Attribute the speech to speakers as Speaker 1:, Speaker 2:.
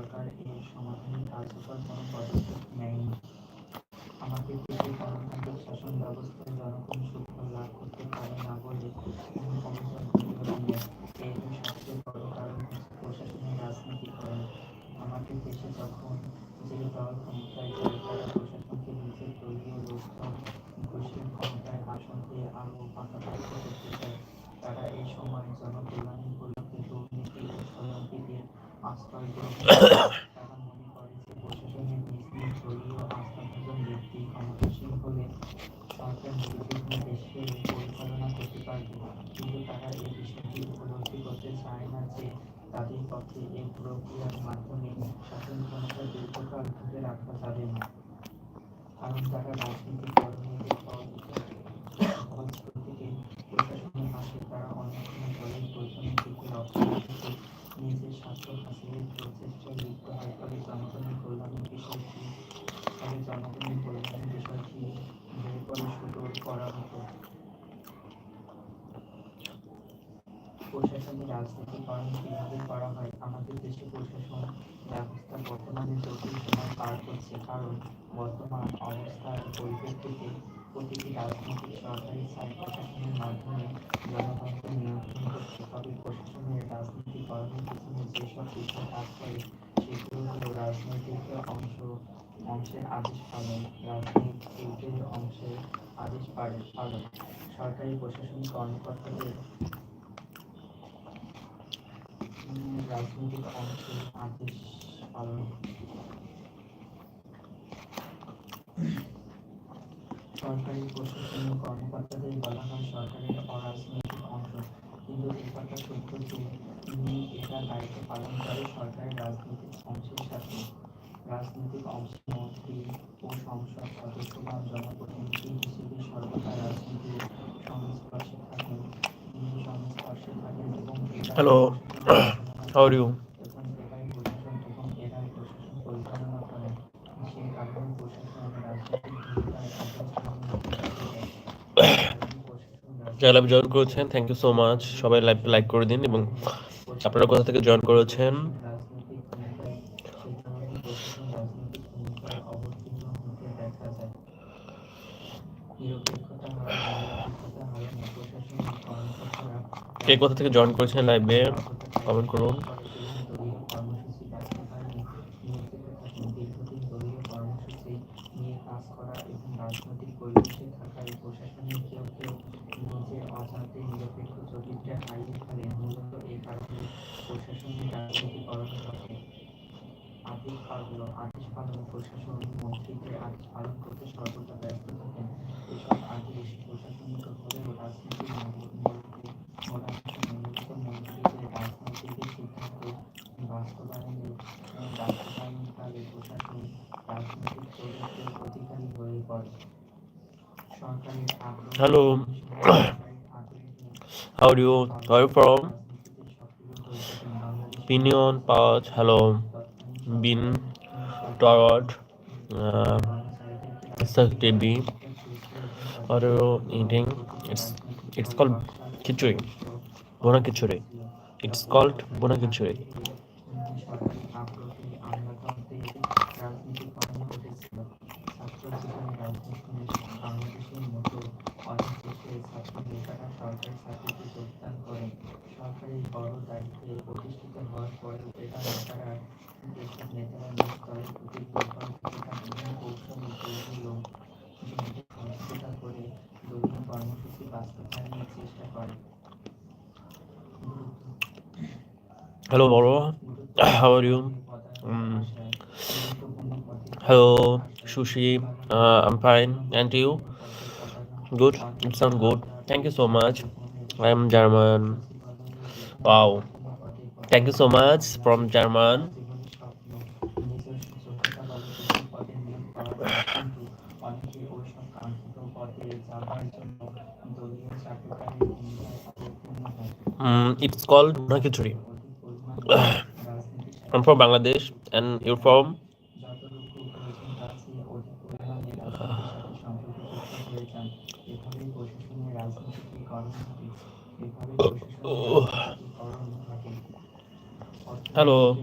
Speaker 1: সরকার এর সমাধানে কার্যকর কোনো পদক্ষেপ নেয়নি। আমাদের দেশে গণতান্ত্রিক শাসন ব্যবস্থায় জনগণ সুফল লাভ করতে পারে না বলে অভিযোগ বিরোধীদের। এর সবচেয়ে বড় কারণ হচ্ছে প্রশাসনের রাজনীতিকরণ। আমাদের দেশে যখন যে দল ক্ষমতায় যায় তারা প্রশাসনকে নিজের দলীয় লোকজন ঘুষের ক্ষমতায় আসন দিয়ে আরও পাকাপোক্ত করতে চায়। তারা এই সময় জনকল্যাণের গোলকে দুর্নীতি ও স্বয়ংক্রিয়ের আশ্রয় গ্রহণ করে। তারা মনে করে যে প্রশাসনের নিজ নিজ দলীয় আস্থাভাজন ব্যক্তি ক্ষমতাসীন হলে সরকার নির্বিঘ্নে দেশকে পরিচালনা করতে পারবে। কিন্তু তারা এই বিষয়টি উপলব্ধি করতে চায় না যে তাদের পক্ষে এই প্রক্রিয়ার মাধ্যমে শাসন ক্ষমতা দীর্ঘকাল ধরে রাখা যাবে না। কারণ যারা রাজনীতিকরণের ফলশ্রুতিতে প্রশাসনে আসে তারা অন্য কোনো দলের প্রয়োজনের দিকে লক্ষ্য রেখে নিজের স্বার্থ হাসিলের প্রচেষ্টায় লিপ্ত হয়। জনগণের কল্যাণের বিষয়টি ধীরে পরে সুদূর করা হতো। প্রশাসনের রাজনীতিকরণ কিভাবে করা হয়? আমাদের দেশে প্রশাসন ব্যবস্থা বর্তমানে জটিল সময় পার করছে, কারণ বর্তমান অবস্থার পরিপ্রেক্ষিতে প্রতিটি রাজনৈতিক সরকারি স্থায়ী প্রশাসনের মাধ্যমে জনগণকে নিয়ন্ত্রণ করছে। তবে প্রশাসনের রাজনীতিকরণের পিছনে যেসব বিষয় কাজ করে সেগুলো হলো অংশের আদেশ পালন, রাজনীতির অংশের আদেশ পালন, সরকারি প্রশাসনিক কর্মকর্তাদের রাজনৈতিক অংশের আদেশ পালন। সরকারি প্রশাসনিক কর্মকর্তাদের বলা হয় সরকারের অরাজনৈতিক অংশ, কিন্তু এই কথা সত্য যে এটা দায়িত্ব পালন করে সরকারের রাজনৈতিক অংশের সাথে। রাজনৈতিক অংশের মন্ত্রী ও সংসদ সদস্যগণ জনপ্রতিনিধি হিসেবে সর্বদা রাজনীতির সংস্পর্শে থাকেন এবং
Speaker 2: Hello, how are you?
Speaker 1: এরাই প্রশাসন পরিচালনা করেন। সেই কারণে প্রশাসন রাজনৈতিক ভূমিকায়
Speaker 2: লাইভ জয়েন করেছেন, থ্যাংক ইউ সো মাচ। সবাই লাইক করে দিন এবং আপনারা কোথা থেকে জয়েন করেছেন?
Speaker 1: রাজনৈতিক ভূমিকায় অবতীর্ণ হতে দেখা যায়। নিরপেক্ষতা হারানো প্রশাসনিক কর্মকর্তারা
Speaker 2: কে কোথা থেকে জয়েন করেছেন লাইভে কমেন্ট করুন।
Speaker 1: দলীয় কর্মসূচি বাস্তবায়নে নিয়োজিত থাকেন। দীর্ঘদিন দলীয় কর্মসূচি নিয়ে কাজ করা এবং রাজনৈতিক পরিবেশে থাকায় প্রশাসনের কেউ কেউ নিজের অজান্তে নিরপেক্ষ চরিত্রে হারিয়ে ফেলেন। মূলত এই কারণে প্রশাসনের রাজনীতিকরণ ঘটে। আদেশ পালন প্রশাসন মন্ত্রীদের আদেশ পালন করতে সর্বদা ব্যস্ত থাকেন। এসব আদেশ প্রশাসনিক হলেও রাজনীতির মূলত মন্ত্রীদের রাজনীতিদের সিদ্ধান্ত বাস্তবায়নকালে প্রশাসন রাজনৈতিক চরিত্রের অধিকারী হয়ে পড়ে। সরকারের
Speaker 2: hello, how are you? Where are you from? Opinion, Pouch, hello. Bin, Tarot, TV. What are you eating? It's called khichuri. Bona khichuri. It's called bona khichuri.
Speaker 1: সরকারি বড় দায়িত্বে প্রতিষ্ঠিত হওয়ার পরেও এটা নেতারা দেশের নেতারা নিজ দলের প্রতি দুর্বল থেকে বিভিন্ন কৌশলে জঙ্গি সহিংসতা করে দলীয় কর্মসূচি বাস্তবায়নের চেষ্টা করে।
Speaker 2: Hello, Boro. How are you? Hello, Sushi. I'm fine. And you? Good. It sounds good. Thank you so much. I'm German. Wow. Thank you so much from German. It's called Bhuna Khichuri. I'm from Bangladesh, and you're from? Hello.